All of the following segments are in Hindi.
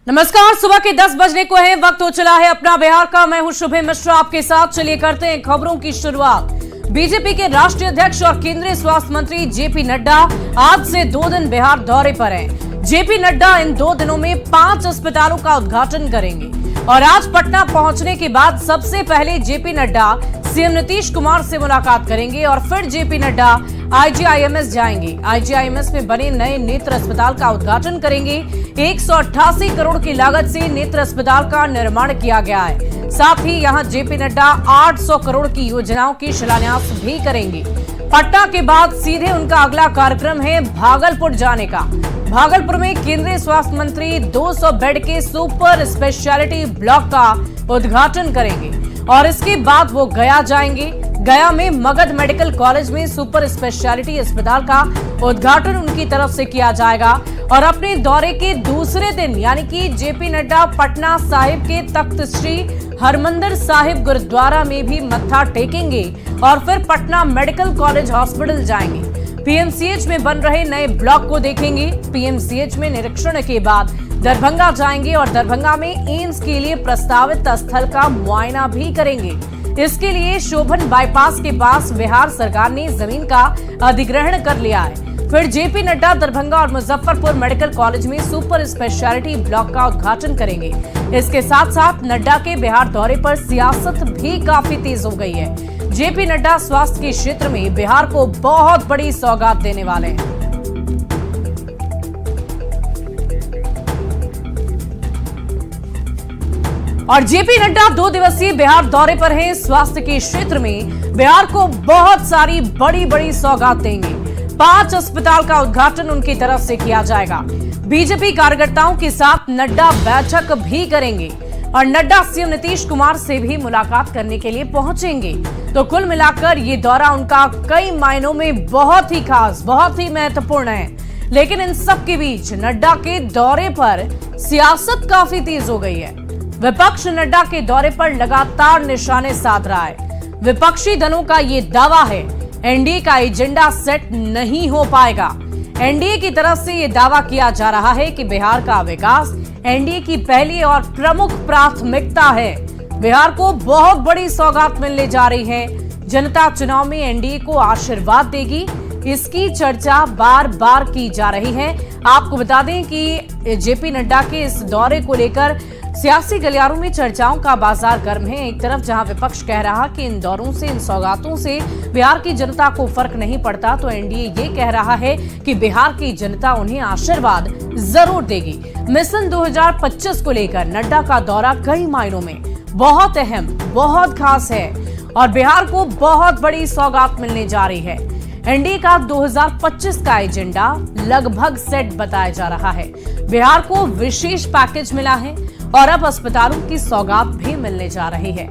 नमस्कार, सुबह के 10 बजने को है, वक्त हो चला है अपना बिहार का। मैं हूं शुभे मिश्रा आपके साथ। चलिए करते हैं खबरों की शुरुआत। बीजेपी के राष्ट्रीय अध्यक्ष और केंद्रीय स्वास्थ्य मंत्री जेपी नड्डा आज से 2 दिन बिहार दौरे पर हैं। जेपी नड्डा इन 2 दिनों में 5 अस्पतालों का उद्घाटन करेंगे और आज पटना पहुंचने के बाद सबसे पहले जेपी नड्डा सीएम नीतीश कुमार से मुलाकात करेंगे और फिर जेपी नड्डा आईजीआईएमएस जाएंगे। आईजीआईएमएस में बने नए नेत्र अस्पताल का उद्घाटन करेंगे। 188 करोड़ की लागत से नेत्र अस्पताल का निर्माण किया गया है। साथ ही यहां जेपी नड्डा 800 करोड़ की योजनाओं की शिलान्यास भी करेंगे। पटना के बाद सीधे उनका अगला कार्यक्रम है भागलपुर जाने का। भागलपुर में केंद्रीय स्वास्थ्य मंत्री 200 बेड के सुपर स्पेशलिटी ब्लॉक का उद्घाटन करेंगे और इसके बाद वो गया जाएंगे। गया में मगध मेडिकल कॉलेज में सुपर स्पेशलिटी अस्पताल का उद्घाटन उनकी तरफ से किया जाएगा और अपने दौरे के दूसरे दिन यानी कि जेपी नड्डा पटना साहिब के तख्त श्री हरमंदिर साहिब गुरुद्वारा में भी मत्था टेकेंगे और फिर पटना मेडिकल कॉलेज हॉस्पिटल जाएंगे। पीएमसीएच में बन रहे नए ब्लॉक को देखेंगे। पीएमसीएच में निरीक्षण के बाद दरभंगा जाएंगे और दरभंगा में एम्स के लिए प्रस्तावित स्थल का मुआयना भी करेंगे। इसके लिए शोभन बाईपास के पास बिहार सरकार ने जमीन का अधिग्रहण कर लिया है। फिर जेपी नड्डा दरभंगा और मुजफ्फरपुर मेडिकल कॉलेज में सुपर स्पेशलिटी ब्लॉक का उद्घाटन करेंगे। इसके साथ साथ नड्डा के बिहार दौरे पर सियासत भी काफी तेज हो गई है। जेपी नड्डा स्वास्थ्य के क्षेत्र में बिहार को बहुत बड़ी सौगात देने वाले हैं। और जेपी नड्डा 2 दिवसीय बिहार दौरे पर हैं। स्वास्थ्य के क्षेत्र में बिहार को बहुत सारी बड़ी बड़ी सौगात देंगे। 5 अस्पताल का उद्घाटन उनकी तरफ से किया जाएगा। बीजेपी कार्यकर्ताओं के साथ नड्डा बैठक भी करेंगे और नड्डा सीएम नीतीश कुमार से भी मुलाकात करने के लिए पहुंचेंगे। तो कुल मिलाकर ये दौरा उनका कई मायनों में बहुत ही खास, बहुत ही महत्वपूर्ण है। लेकिन इन सब के बीच नड्डा के दौरे पर सियासत काफी तेज हो गई है। विपक्ष नड्डा के दौरे पर लगातार निशाने साध रहा है। विपक्षी दलों का ये दावा है एनडीए का एजेंडा सेट नहीं हो पाएगा। एनडीए की तरफ से ये दावा किया जा रहा है कि बिहार का विकास एनडीए की पहली और प्रमुख प्राथमिकता है। बिहार को बहुत बड़ी सौगात मिलने जा रही है। जनता चुनाव में एनडीए को आशीर्वाद देगी, इसकी चर्चा बार बार की जा रही है। आपको बता दें कि जेपी नड्डा के इस दौरे को लेकर सियासी गलियारों में चर्चाओं का बाजार गर्म है। एक तरफ जहां विपक्ष कह रहा कि इन दौरों से, इन सौगातों से बिहार की जनता को फर्क नहीं पड़ता, तो एनडीए ये कह रहा है कि बिहार की जनता उन्हें आशीर्वाद जरूर देगी। मिशन 2025 को लेकर नड्डा का दौरा कई मायनों में बहुत अहम, बहुत खास है और बिहार को बहुत बड़ी सौगात मिलने जा रही है। एनडीए का 2025 का एजेंडा लगभग सेट बताया जा रहा है। बिहार को विशेष पैकेज मिला है और अब अस्पतालों की सौगात भी मिलने जा रही है।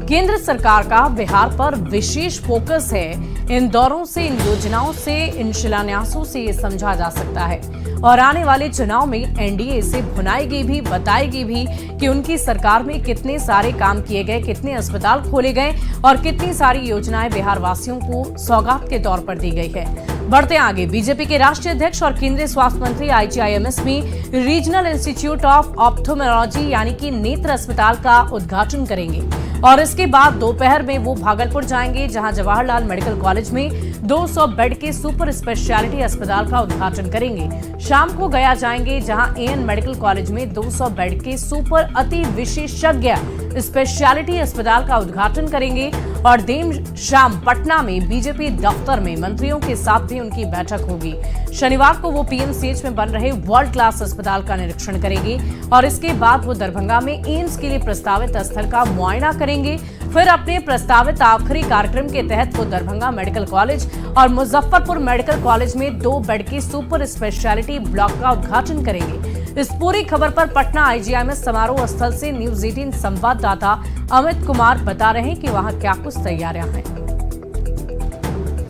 केंद्र सरकार का बिहार पर विशेष फोकस है। इन दौरों से, इन योजनाओं से, इन शिलान्यासों से ये समझा जा सकता है और आने वाले चुनाव में एनडीए इसे भुनाएगी भी, बताएगी भी कि उनकी सरकार में कितने सारे काम किए गए, कितने अस्पताल खोले गए और कितनी सारी योजनाएं बिहार वासियों को सौगात के तौर पर दी गई है। बढ़ते आगे, बीजेपी के राष्ट्रीय अध्यक्ष और केंद्रीय स्वास्थ्य मंत्री आईजीआईएमएस में रीजनल इंस्टीट्यूट ऑफ ऑप्थोमेलॉजी यानी कि नेत्र अस्पताल का उद्घाटन करेंगे और इसके बाद दोपहर में वो भागलपुर जाएंगे, जहां जवाहरलाल मेडिकल कॉलेज में 200 बेड के सुपर स्पेशलिटी अस्पताल का उद्घाटन करेंगे। शाम को गया जाएंगे, जहां एएन मेडिकल कॉलेज में 200 बेड के सुपर अति विशेषज्ञ स्पेशलिटी अस्पताल का उद्घाटन करेंगे और देर शाम पटना में बीजेपी दफ्तर में मंत्रियों के साथ भी उनकी बैठक होगी। शनिवार को वो पीएमसीएच में बन रहे वर्ल्ड क्लास अस्पताल का निरीक्षण करेंगे और इसके बाद वो दरभंगा में एम्स के लिए प्रस्तावित स्थल का मुआयना करेंगे। फिर अपने प्रस्तावित आखिरी कार्यक्रम के तहत वो दरभंगा मेडिकल कॉलेज और मुजफ्फरपुर मेडिकल कॉलेज में 2 बेड के सुपर स्पेशलिटी ब्लॉक का उद्घाटन करेंगे। इस पूरी खबर पर पटना आईजीआईएमएस समारोह स्थल से न्यूज 18 संवाददाता अमित कुमार बता रहे हैं कि वहां क्या कुछ तैयारियां हैं।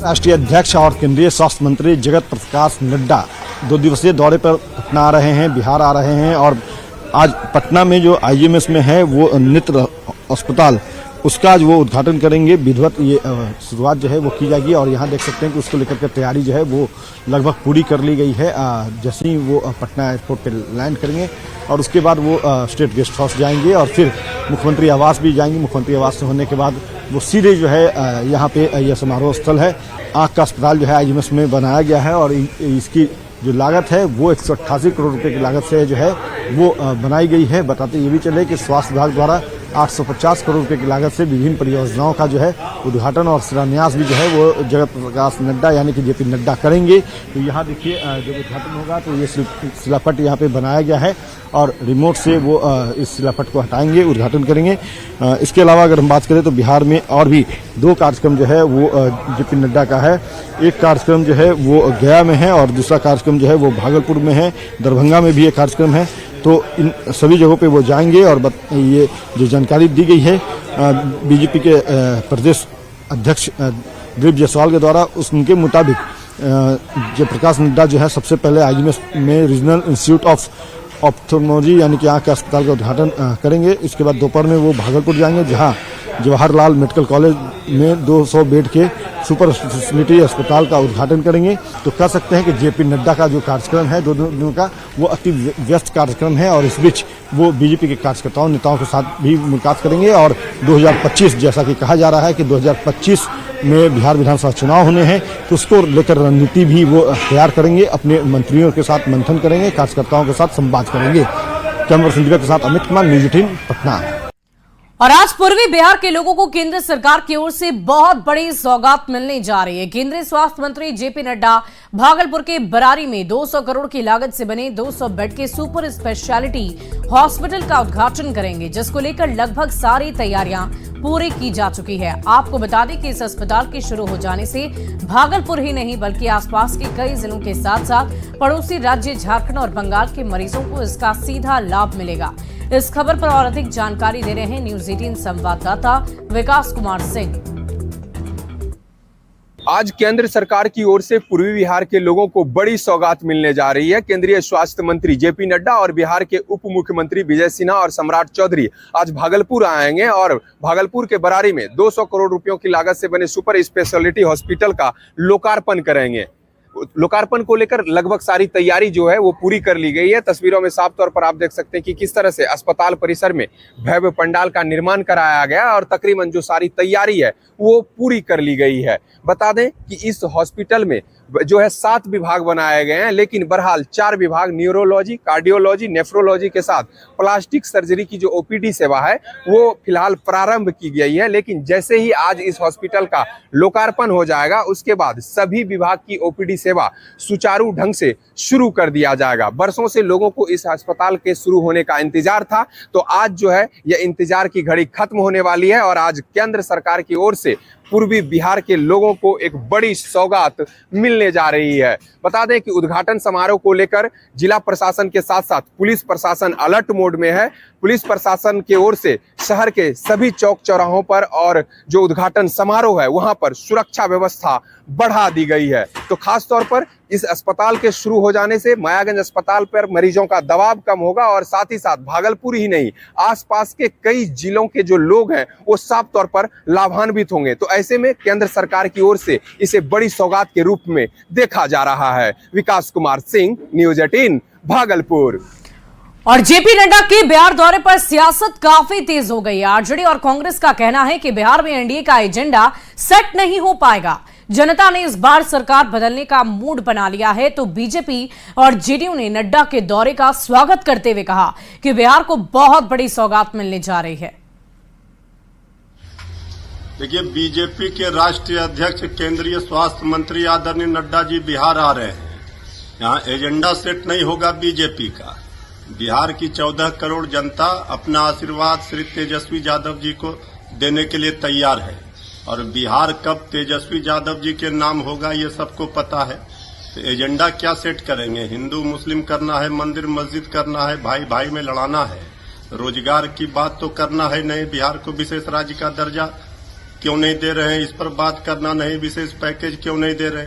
राष्ट्रीय अध्यक्ष और केंद्रीय स्वास्थ्य मंत्री जगत प्रकाश नड्डा 2 दिवसीय दौरे पर पटना आ रहे हैं, बिहार आ रहे हैं और आज पटना में जो आईजीआईएमएस में है वो नेत्र अस्पताल उसका आज वो उद्घाटन करेंगे। विधिवत ये शुरुआत जो है वो की जाएगी और यहाँ देख सकते हैं कि उसको लेकर के तैयारी जो है वो लगभग पूरी कर ली गई है। जैसे ही वो पटना एयरपोर्ट पे लैंड करेंगे और उसके बाद वो स्टेट गेस्ट हाउस जाएंगे और फिर मुख्यमंत्री आवास भी जाएंगे। मुख्यमंत्री आवास से होने के बाद वो सीधे जो है यहाँ पे यह समारोह स्थल है, आँख का अस्पताल जो है IGMS में बनाया गया है और इसकी जो लागत है वो 188 करोड़ रुपए की लागत से जो है वो बनाई गई है। बताते ये भी चले कि स्वास्थ्य विभाग द्वारा 850 करोड़ रुपए की लागत से विभिन्न परियोजनाओं का जो है उद्घाटन और शिलान्यास भी जो है वो जगत प्रकाश नड्डा यानी कि JP नड्डा करेंगे। तो यहाँ देखिए जब उद्घाटन होगा तो ये शिलापट यहाँ पे बनाया गया है और रिमोट से वो इस शिलापट को हटाएंगे, उद्घाटन करेंगे। इसके अलावा अगर हम बात करें तो बिहार में और भी 2 कार्यक्रम जो है वो JP नड्डा का है। एक कार्यक्रम जो है वो गया में है और दूसरा कार्यक्रम जो है वो भागलपुर में है, दरभंगा में भी एक कार्यक्रम है। तो इन सभी जगहों पे वो जाएंगे और ये जो जानकारी दी गई है BJP के प्रदेश अध्यक्ष दिलीप जायसवाल के द्वारा, उनके मुताबिक जयप्रकाश नड्डा जो है सबसे पहले IGMS में रीजनल इंस्टीट्यूट ऑफ ऑप्थेल्मोलॉजी यानी कि आँख के अस्पताल का उद्घाटन करेंगे। इसके बाद दोपहर में वो भागलपुर जाएंगे जहाँ जवाहरलाल मेडिकल कॉलेज में 200 बेड के सुपर स्पेशलिटी अस्पताल का उद्घाटन करेंगे। तो कह सकते हैं कि JP नड्डा का जो कार्यक्रम है 2 दिनों का वो अति व्यस्त कार्यक्रम है और इस बीच वो BJP के कार्यकर्ताओं नेताओं के साथ भी मुलाकात करेंगे और 2025 जैसा कि कहा जा रहा है कि 2025 में बिहार विधानसभा चुनाव होने हैं तो उसको लेकर रणनीति भी वो तैयार करेंगे, अपने मंत्रियों के साथ मंथन करेंगे, कार्यकर्ताओं के साथ संवाद करेंगे। कैमरा संदीप के साथ अमित कुमार, न्यूज़ 18 पटना। और आज पूर्वी बिहार के लोगों को केंद्र सरकार की ओर से बहुत बड़ी सौगात मिलने जा रही है। केंद्रीय स्वास्थ्य मंत्री JP नड्डा भागलपुर के बरारी में 200 करोड़ की लागत से बने 200 बेड के सुपर स्पेशलिटी हॉस्पिटल का उद्घाटन करेंगे, जिसको लेकर लगभग सारी तैयारियां पूरी की जा चुकी है। आपको बता दें कि इस अस्पताल के शुरू हो जाने से भागलपुर ही नहीं बल्कि आसपास के कई जिलों के साथ साथ पड़ोसी राज्य झारखंड और बंगाल के मरीजों को इसका सीधा लाभ मिलेगा। इस खबर पर और अधिक जानकारी दे रहे हैं न्यूज़ 18 संवाददाता विकास कुमार सिंह। आज केंद्र सरकार की ओर से पूर्वी बिहार के लोगों को बड़ी सौगात मिलने जा रही है। केंद्रीय स्वास्थ्य मंत्री JP नड्डा और बिहार के उप मुख्यमंत्री विजय सिन्हा और सम्राट चौधरी आज भागलपुर आएंगे और भागलपुर के बरारी में 200 करोड़ रुपयों की लागत से बने सुपर स्पेशलिटी हॉस्पिटल का लोकार्पण करेंगे। लोकार्पण को लेकर लगभग सारी तैयारी जो है वो पूरी कर ली गई है। तस्वीरों में साफ तौर पर आप देख सकते हैं कि किस तरह से अस्पताल परिसर में भव्य पंडाल का निर्माण कराया गया और तकरीबन जो सारी तैयारी है वो पूरी कर ली गई है। बता दें कि इस हॉस्पिटल में जो है 7 विभाग बनाए गए हैं, लेकिन बहरहाल 4 विभाग न्यूरोलॉजी, कार्डियोलॉजी, नेफ्रोलॉजी के साथ प्लास्टिक सर्जरी की जो OPD सेवा है वो फिलहाल प्रारंभ की गई है। लेकिन जैसे ही आज इस हॉस्पिटल का लोकार्पण हो जाएगा उसके बाद सभी विभाग की OPD सेवा सुचारू ढंग से शुरू कर दिया जाएगा। बरसों से लोगों को इस अस्पताल के शुरू होने का इंतजार था, तो आज जो है यह इंतजार की घड़ी खत्म होने वाली है और आज केंद्र सरकार की ओर से पूर्वी बिहार के लोगों को एक बड़ी सौगात मिलने जा रही है। बता दें कि उद्घाटन समारोह को लेकर जिला प्रशासन के साथ साथ पुलिस प्रशासन अलर्ट मोड में है। पुलिस प्रशासन की ओर से शहर के सभी चौक चौराहों पर और जो उद्घाटन समारोह है वहां पर सुरक्षा व्यवस्था बढ़ा दी गई है। तो खास तौर पर इस अस्पताल के शुरू हो जाने से मायागंज अस्पताल पर मरीजों का दबाव कम होगा और साथ ही साथ भागलपुर ही नहीं आसपास के कई जिलों के जो लोग हैं वो साफ तौर पर लाभान्वित होंगे। तो ऐसे में केंद्र सरकार की ओर से इसे बड़ी सौगात के रूप में देखा जा रहा है। विकास कुमार सिंह, न्यूज़ 18 भागलपुर। और JP नड्डा के बिहार दौरे पर सियासत काफी तेज हो गई है। आरजेडी और कांग्रेस का कहना है कि बिहार में NDA का एजेंडा सेट नहीं हो पाएगा। जनता ने इस बार सरकार बदलने का मूड बना लिया है, तो बीजेपी और जेडीयू ने नड्डा के दौरे का स्वागत करते हुए कहा कि बिहार को बहुत बड़ी सौगात मिलने जा रही है। देखिए, बीजेपी के राष्ट्रीय अध्यक्ष केंद्रीय स्वास्थ्य मंत्री आदरणीय नड्डा जी बिहार आ रहे हैं। यहाँ एजेंडा सेट नहीं होगा बीजेपी का। बिहार की 14 करोड़ जनता अपना आशीर्वाद श्री तेजस्वी यादव जी को देने के लिए तैयार है और बिहार कब तेजस्वी यादव जी के नाम होगा ये सबको पता है। तो एजेंडा क्या सेट करेंगे? हिंदू मुस्लिम करना है, मंदिर मस्जिद करना है, भाई भाई में लड़ाना है, रोजगार की बात तो करना है नहीं। बिहार को विशेष राज्य का दर्जा क्यों नहीं दे रहे हैं, इस पर बात करना नहीं। विशेष पैकेज क्यों नहीं दे रहे?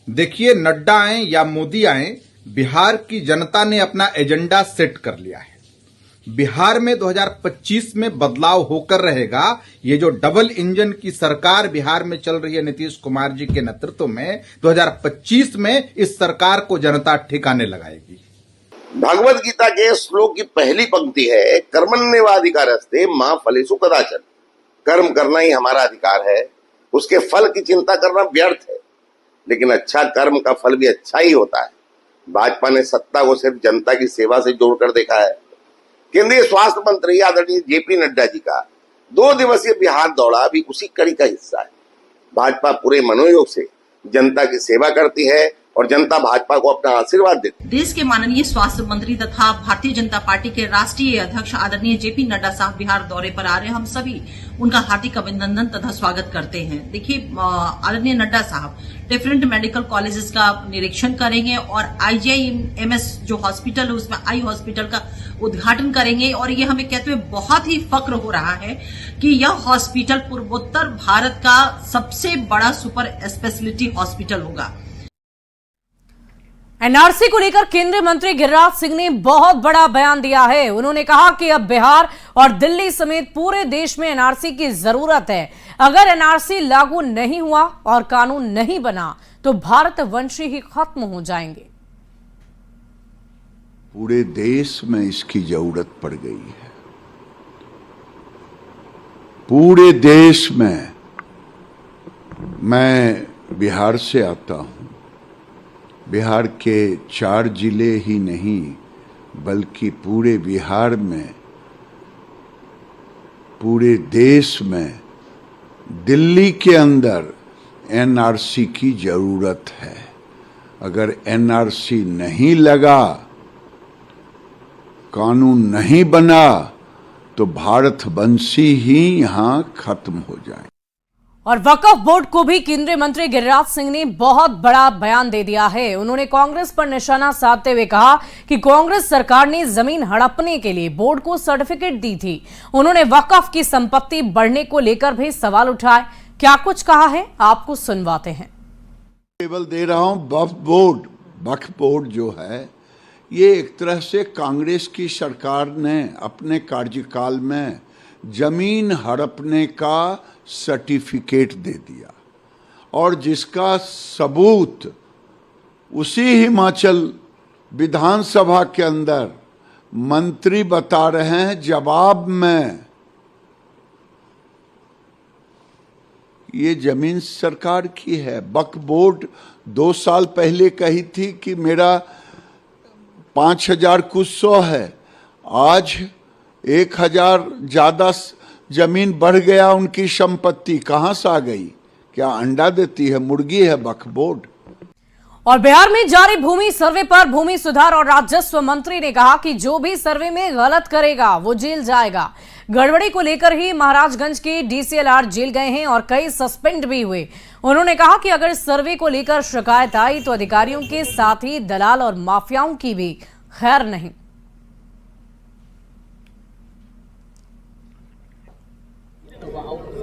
देखिए, नड्डा आए या मोदी आए, बिहार की जनता ने अपना एजेंडा सेट कर लिया है। बिहार में 2025 में बदलाव होकर रहेगा। ये जो डबल इंजन की सरकार बिहार में चल रही है नीतीश कुमार जी के नेतृत्व में, 2025 में इस सरकार को जनता ठिकाने लगाएगी। भगवत गीता के श्लोक की पहली पंक्ति है, कर्मण्येवाधिकारस्ते मा फलेषु कदाचन। कर्म करना ही हमारा अधिकार है, उसके फल की चिंता करना व्यर्थ है, लेकिन अच्छा कर्म का फल भी अच्छा ही होता है। भाजपा ने सत्ता को सिर्फ जनता की सेवा से जोड़कर देखा है। केंद्रीय स्वास्थ्य मंत्री आदरणीय जेपी नड्डा जी का 2 दिवसीय बिहार दौरा भी उसी कड़ी का हिस्सा है। भाजपा पूरे मनोयोग से जनता की सेवा करती है और जनता भाजपा को अपना आशीर्वाद देती है। देश के माननीय स्वास्थ्य मंत्री तथा भारतीय जनता पार्टी के राष्ट्रीय अध्यक्ष आदरणीय जेपी नड्डा साहब बिहार दौरे पर आ रहे हैं। हम सभी उनका हार्दिक अभिनंदन तथा स्वागत करते हैं। देखिए, आदरणीय नड्डा साहब डिफरेंट मेडिकल कॉलेजेस का निरीक्षण करेंगे और IGIMS जो हॉस्पिटल है उसमें आई हॉस्पिटल का उद्घाटन करेंगे। और ये हमें कहते हुए बहुत ही फक्र हो रहा है कि यह हॉस्पिटल पूर्वोत्तर भारत का सबसे बड़ा सुपर स्पेशलिटी हॉस्पिटल होगा। एनआरसी को लेकर केंद्रीय मंत्री गिरिराज सिंह ने बहुत बड़ा बयान दिया है। उन्होंने कहा कि अब बिहार और दिल्ली समेत पूरे देश में एनआरसी की जरूरत है। अगर एनआरसी लागू नहीं हुआ और कानून नहीं बना तो भारतवंशी ही खत्म हो जाएंगे। पूरे देश में इसकी जरूरत पड़ गई है। पूरे देश में, मैं बिहार से आता हूं, बिहार के 4 जिले ही नहीं बल्कि पूरे बिहार में, पूरे देश में, दिल्ली के अंदर एनआरसी की जरूरत है। अगर एनआरसी नहीं लगा, कानून नहीं बना तो भारतवंशी ही यहां खत्म हो जाए। और वक्फ बोर्ड को भी केंद्रीय मंत्री गिरिराज सिंह ने बहुत बड़ा बयान दे दिया है। उन्होंने कांग्रेस पर निशाना साधते हुए कहा कि कांग्रेस सरकार ने जमीन हड़पने के लिए बोर्ड को सर्टिफिकेट दी थी। उन्होंने वक्फ की संपत्ति बढ़ने को लेकर भी सवाल उठाए। क्या कुछ कहा है, आपको सुनवाते हैं। केवल दे रहा हूं, वक्फ बोर्ड जो है ये एक तरह से कांग्रेस की सरकार ने अपने कार्यकाल में जमीन हड़पने का सर्टिफिकेट दे दिया और जिसका सबूत उसी हिमाचल विधानसभा के अंदर मंत्री बता रहे हैं जवाब में। ये जमीन सरकार की है। वक्फ बोर्ड 2 साल पहले कही थी कि मेरा 5000 कुछ सौ है, आज 1000 ज्यादा जमीन बढ़ गया। उनकी संपत्ति कहां से आ गई? क्या अंडा देती है? मुर्गी है वक्फ बोर्ड। और बिहार में जारी भूमि सर्वे पर भूमि सुधार और राजस्व मंत्री ने कहा कि जो भी सर्वे में गलत करेगा वो जेल जाएगा। गड़बड़ी को लेकर ही महाराजगंज के DCLR जेल गए हैं और कई सस्पेंड भी हुए। उन्होंने कहा कि अगर सर्वे को लेकर शिकायत आई तो अधिकारियों के साथ ही दलाल और माफियाओं की भी खैर नहीं।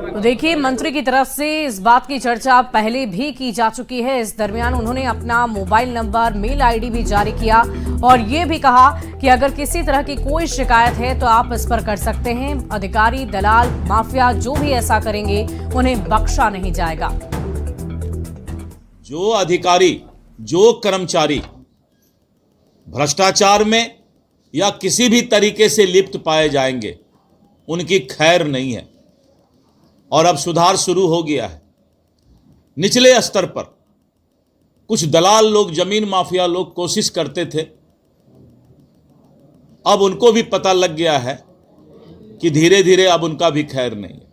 तो देखिए, मंत्री की तरफ से इस बात की चर्चा पहले भी की जा चुकी है। इस दरमियान उन्होंने अपना मोबाइल नंबर, मेल आईडी भी जारी किया और ये भी कहा कि अगर किसी तरह की कोई शिकायत है तो आप इस पर कर सकते हैं। अधिकारी, दलाल, माफिया जो भी ऐसा करेंगे उन्हें बख्शा नहीं जाएगा। जो अधिकारी, जो कर्मचारी भ्रष्टाचार में या किसी भी तरीके से लिप्त पाए जाएंगे उनकी खैर नहीं है। और अब सुधार शुरू हो गया है। निचले स्तर पर कुछ दलाल लोग, जमीन माफिया लोग कोशिश करते थे, अब उनको भी पता लग गया है कि धीरे धीरे अब उनका भी खैर नहीं है।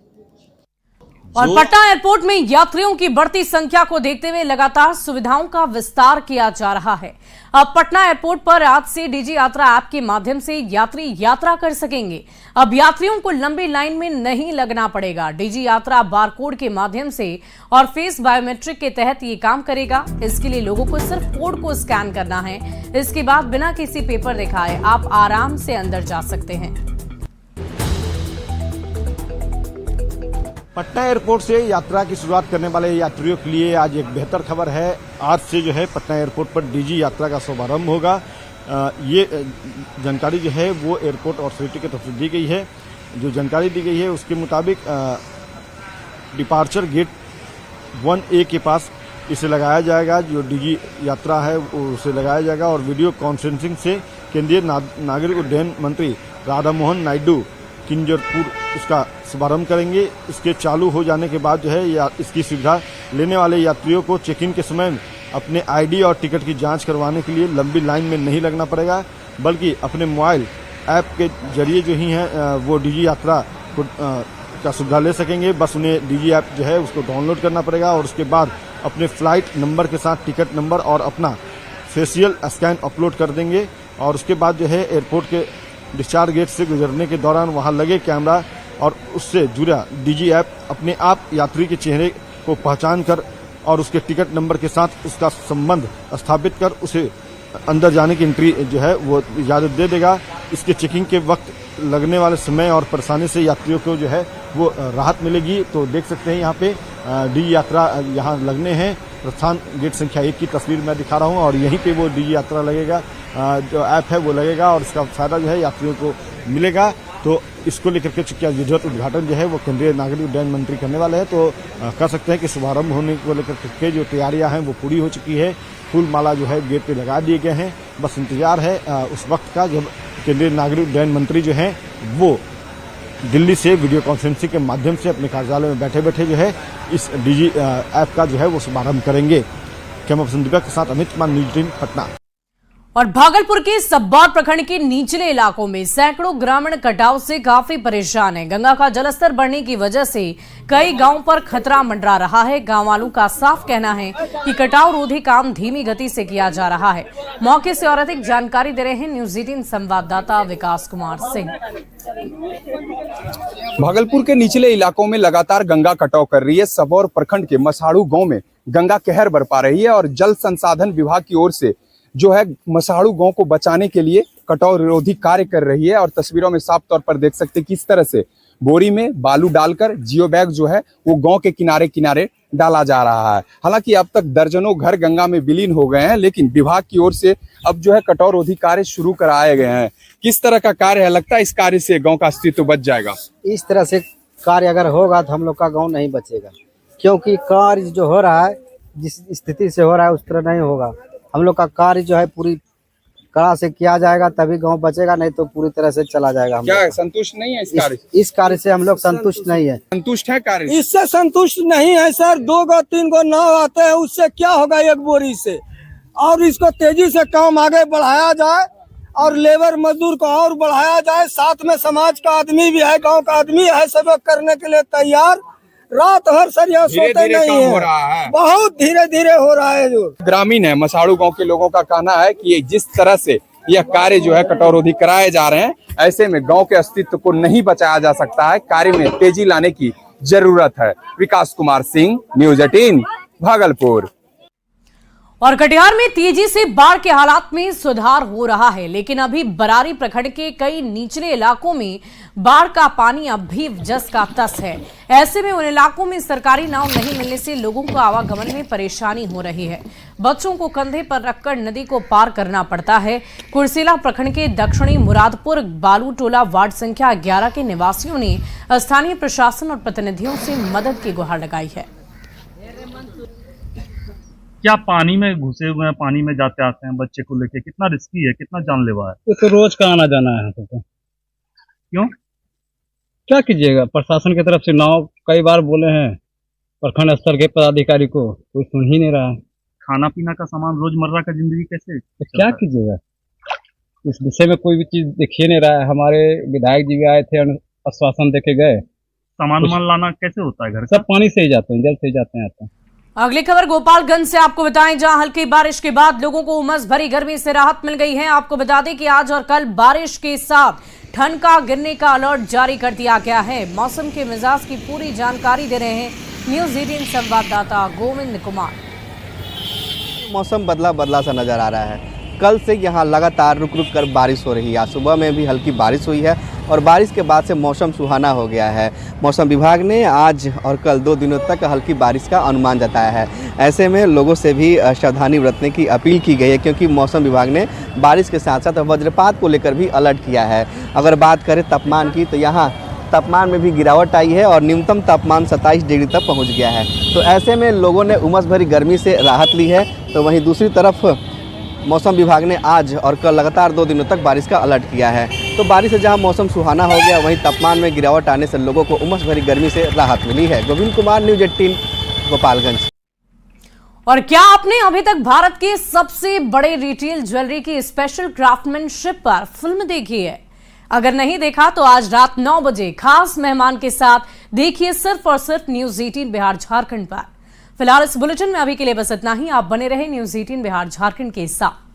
और पटना एयरपोर्ट में यात्रियों की बढ़ती संख्या को देखते हुए लगातार सुविधाओं का विस्तार किया जा रहा है। अब पटना एयरपोर्ट पर आज से डीजी यात्रा ऐप के माध्यम से यात्री यात्रा कर सकेंगे। अब यात्रियों को लंबी लाइन में नहीं लगना पड़ेगा। डीजी यात्रा बारकोड के माध्यम से और फेस बायोमेट्रिक के तहत ये काम करेगा। इसके लिए लोगों को सिर्फ कोड को स्कैन करना है। इसके बाद बिना किसी पेपर दिखाए आप आराम से अंदर जा सकते हैं। पटना एयरपोर्ट से यात्रा की शुरुआत करने वाले यात्रियों के लिए आज एक बेहतर खबर है। आज से जो है पटना एयरपोर्ट पर डीजी यात्रा का शुभारंभ होगा। ये जानकारी जो है वो एयरपोर्ट अथॉरिटी की तरफ से दी गई है। जो जानकारी दी गई है उसके मुताबिक डिपार्चर गेट 1A के पास इसे लगाया जाएगा। जो डीजी यात्रा है उसे लगाया जाएगा और वीडियो कॉन्फ्रेंसिंग से केंद्रीय नागरिक उड्डयन मंत्री राधा मोहन नायडू किंजरपुर इसका शुभारंभ करेंगे। इसके चालू हो जाने के बाद जो है या इसकी सुविधा लेने वाले यात्रियों को चेक इन के समय अपने आईडी और टिकट की जांच करवाने के लिए लंबी लाइन में नहीं लगना पड़ेगा, बल्कि अपने मोबाइल ऐप के जरिए जो ही हैं वो डीजी यात्रा का सुविधा ले सकेंगे। बस उन्हें डीजी ऐप जो है उसको डाउनलोड करना पड़ेगा और उसके बाद अपने फ्लाइट नंबर के साथ टिकट नंबर और अपना फेशियल स्कैन अपलोड कर देंगे और उसके बाद जो है एयरपोर्ट के डिस्चार्ज गेट से गुजरने के दौरान वहां लगे कैमरा और उससे जुड़ा डीजी ऐप अपने आप यात्री के चेहरे को पहचान कर और उसके टिकट नंबर के साथ उसका संबंध स्थापित कर उसे अंदर जाने की एंट्री जो है वो इजाज़त दे देगा। इसके चेकिंग के वक्त लगने वाले समय और परेशानी से यात्रियों को जो है वो राहत मिलेगी। तो देख सकते हैं यहाँ पे डीजी यात्रा यहाँ लगने हैं। प्रस्थान गेट संख्या 1 की तस्वीर मैं दिखा रहा हूँ और यहीं पे वो डीजी यात्रा लगेगा, जो ऐप है वो लगेगा और इसका फायदा जो है यात्रियों को मिलेगा। तो इसको लेकर के चूंकि विधिवत उद्घाटन जो है वो केंद्रीय नागरिक उड्डयन मंत्री करने वाले हैं, तो कह सकते हैं कि शुभारंभ होने को लेकर के जो तैयारियां हैं वो पूरी हो चुकी है। फूल माला जो है गेट पे लगा दिए गए हैं। बस इंतजार है उस वक्त का जब केंद्रीय नागरिक उड्डयन मंत्री जो है वो दिल्ली से वीडियो कॉन्फ्रेंसिंग के माध्यम से अपने कार्यालय में बैठे बैठे जो है इस डीजी ऐप का जो है वो शुभारंभ करेंगे। कैमरा पर्सन दीपक के साथ अमित कुमार, न्यूज़ 18 पटना। और भागलपुर के सब्बौर प्रखंड के निचले इलाकों में सैकड़ों ग्रामीण कटाव से काफी परेशान हैं। गंगा का जलस्तर बढ़ने की वजह से कई गांवों पर खतरा मंडरा रहा है। गांव वालों का साफ कहना है कि कटाव रोधी काम धीमी गति से किया जा रहा है। मौके से और अधिक जानकारी दे रहे हैं न्यूज़ 18 संवाददाता विकास कुमार सिंह। भागलपुर के निचले इलाकों में लगातार गंगा कटाव कर रही है। सबौर प्रखंड के मसाड़ू गांव में गंगा कहर बरपा रही है और जल संसाधन विभाग की ओर से जो है मसाड़ू गांव को बचाने के लिए कटाव विरोधी कार्य कर रही है। और तस्वीरों में साफ तौर पर देख सकते हैं किस तरह से बोरी में बालू डालकर जियो बैग जो है वो गांव के किनारे किनारे डाला जा रहा है। हालांकि अब तक दर्जनों घर गंगा में विलीन हो गए हैं, लेकिन विभाग की ओर से अब जो है कटाव रोधी कार्य शुरू कराए गए हैं। किस तरह का कार्य है, लगता है इस कार्य से गाँव का अस्तित्व बच जाएगा? इस तरह से कार्य अगर होगा तो हम लोग का गाँव नहीं बचेगा, क्योंकि कार्य जो हो रहा है जिस स्थिति से हो रहा है उस तरह नहीं होगा। हम लोग का कार्य जो है पूरी कड़ा से किया जाएगा तभी गांव बचेगा, नहीं तो पूरी तरह से चला जाएगा। क्या संतुष्ट नहीं है इस कार्य से? हम लोग संतुष्ट नहीं है। संतुष्ट है कार्य इससे? संतुष्ट नहीं है सर। 2 गो 3 गो नाव आते हैं, उससे क्या होगा एक बोरी से? और इसको तेजी से काम आगे बढ़ाया जाए और लेबर मजदूर को और बढ़ाया जाए। साथ में समाज का आदमी भी है, गाँव का आदमी है, सब करने के लिए तैयार। रात भर सर यहाँ सोते नहीं है, बहुत धीरे धीरे हो रहा है। जो ग्रामीण है मसाड़ू गांव के लोगों का कहना है कि ये जिस तरह से यह कार्य जो है कटाव रोधी कराए जा रहे हैं, ऐसे में गांव के अस्तित्व को नहीं बचाया जा सकता है। कार्य में तेजी लाने की जरूरत है। विकास कुमार सिंह, न्यूज़ 18 भागलपुर। और कटिहार में तेजी से बाढ़ के हालात में सुधार हो रहा है, लेकिन अभी बरारी प्रखंड के कई निचले इलाकों में बाढ़ का पानी अब भी जस का तस है। ऐसे में उन इलाकों में सरकारी नाव नहीं मिलने से लोगों को आवागमन में परेशानी हो रही है। बच्चों को कंधे पर रखकर नदी को पार करना पड़ता है। कुर्सेला प्रखंड के दक्षिणी मुरादपुर बालू टोला वार्ड संख्या 11 के निवासियों ने स्थानीय प्रशासन और प्रतिनिधियों से मदद की गुहार लगाई है। क्या पानी में घुसे हुए हैं, पानी में जाते आते हैं बच्चे को लेके, कितना रिस्की है, कितना जानलेवा है? तो रोज का आना जाना है तो क्यों, क्या कीजिएगा? प्रशासन की तरफ से नाव कई बार बोले हैं, प्रखंड स्तर के पदाधिकारी को कोई सुन ही नहीं रहा है। खाना पीना का सामान, रोजमर्रा का जिंदगी कैसे तो क्या कीजिएगा? इस विषय में कोई भी चीज देखिए नहीं रहा है। हमारे विधायक जी भी आए थे, आश्वासन देके गए। सामान लाना कैसे होता है घर? सब पानी से ही जाते हैं, जल से ही जाते हैं। अगली खबर गोपालगंज से आपको बताएं, जहां हल्की बारिश के बाद लोगों को उमस भरी गर्मी से राहत मिल गई है। आपको बता दें कि आज और कल बारिश के साथ ठनका गिरने का अलर्ट जारी कर दिया गया है। मौसम के मिजाज की पूरी जानकारी दे रहे हैं न्यूज़ 18 संवाददाता गोविंद कुमार। मौसम बदला सा नजर आ रहा है। कल से यहाँ लगातार रुक रुक कर बारिश हो रही है। आज सुबह में भी हल्की बारिश हुई है और बारिश के बाद से मौसम सुहाना हो गया है। मौसम विभाग ने आज और कल 2 दिनों तक हल्की बारिश का अनुमान जताया है। ऐसे में लोगों से भी सावधानी बरतने की अपील की गई है, क्योंकि मौसम विभाग ने बारिश के साथ साथ वज्रपात को लेकर भी अलर्ट किया है। अगर बात करें तापमान की, तो यहाँ तापमान में भी गिरावट आई है और न्यूनतम तापमान 27 डिग्री तक पहुंच गया है। तो ऐसे में लोगों ने उमस भरी गर्मी से राहत ली है। तो वहीं दूसरी तरफ मौसम विभाग ने आज और कल लगातार 2 दिनों तक बारिश का अलर्ट किया है। तो बारिश से जहां मौसम सुहाना हो गया, वहीं तापमान में गिरावट आने से लोगों को उमस भरी गर्मी से राहत मिली है। गोविंद कुमार, न्यूज़ 18, गोपालगंज। और क्या आपने अभी तक भारत के सबसे बड़े रिटेल ज्वेलरी की स्पेशल क्राफ्टमैनशिप पर फिल्म देखी है? अगर नहीं देखा तो आज रात 9 बजे खास मेहमान के साथ देखिए सिर्फ और सिर्फ न्यूज़ 18 बिहार झारखंड पर। फिलहाल इस बुलेटिन में अभी के लिए बस इतना ही। आप बने रहे न्यूज़ 18 बिहार झारखंड के साथ।